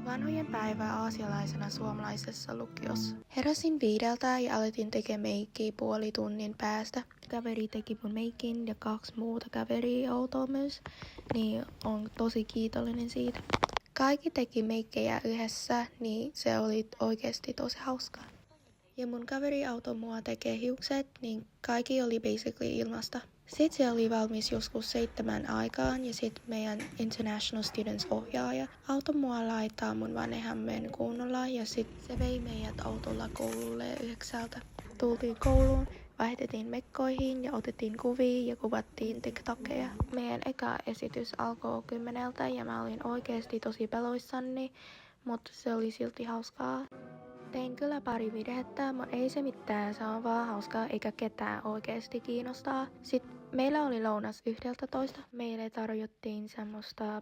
vanhojen päivää aasialaisena suomalaisessa lukiossa. Heräsin 5 ja aloitin tekemään meikkiä puoli tunnin päästä. Kaveri teki mun meikin ja 2 muuta kaveria autoa myös, niin on tosi kiitollinen siitä. Kaikki teki meikkejä yhdessä, niin se oli oikeasti tosi hauskaa. Ja mun kaveri auto mua tekee hiukset, niin kaikki oli basically ilmasta. Sitten se oli valmis joskus 7 aikaan ja sitten meidän International Students ohjaaja auto mua laittaa mun vanhemman kunnolla ja sitten se vei meidät autolla koululle 9. Tultiin kouluun, vaihdettiin mekkoihin ja otettiin kuvia ja kuvattiin TikTokeja. Meidän eka esitys alkoi 10 ja mä olin oikeasti tosi peloissani, mutta se oli silti hauskaa. Tein kyllä pari videota, mutta ei se mitään, se on vaan hauskaa eikä ketään oikeasti kiinnostaa. Sitten meillä oli lounas 11. Meille tarjottiin semmoista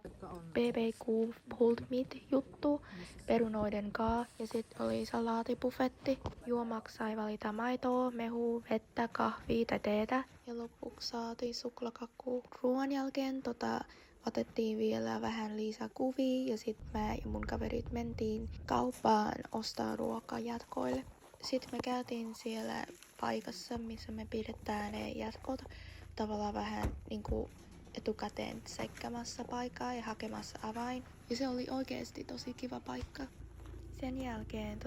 BBQ pulled meat juttu perunoiden kaa ja sitten oli salaatibuffetti. Juomaksi sai valita maitoa, mehua, vettä, kahvia tai teetä ja lopuksi saatiin suklaakakku. Ruoan jälkeen otettiin vielä vähän lisää kuvia ja sitten mä ja mun kaverit mentiin kauppaan ostaa ruokaa jatkoille. Sitten me käytiin siellä paikassa, missä me pidetään ne jatkot tavallaan vähän niinku etukäteen tsekkaamassa paikkaa ja hakemassa avain. Ja se oli oikeasti tosi kiva paikka. Sen jälkeen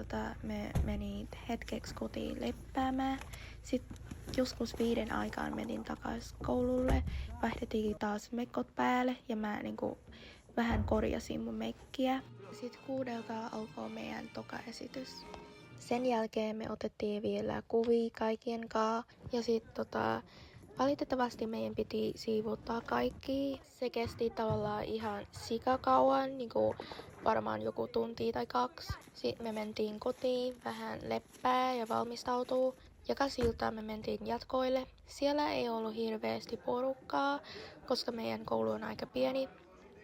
me meni hetkeksi kotiin leppäämään. Sitten joskus 5 aikaan menin takaisin koululle. Vaihdettiin taas mekkot päälle ja mä vähän korjasin mun mekkiä. Sitten 6 alkoi meidän toka esitys. Sen jälkeen me otettiin vielä kuvia kaikkien kaa ja sitten valitettavasti meidän piti siivottaa kaikki. Se kesti tavallaan ihan sikakauan, varmaan joku tunti tai 2. Sitten me mentiin kotiin, vähän leppää ja valmistautuu. Joka siltaa me mentiin jatkoille. Siellä ei ollut hirveästi porukkaa, koska meidän koulu on aika pieni.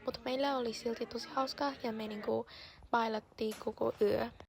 Mutta meillä oli silti tosi hauskaa ja me bailattiin koko yö.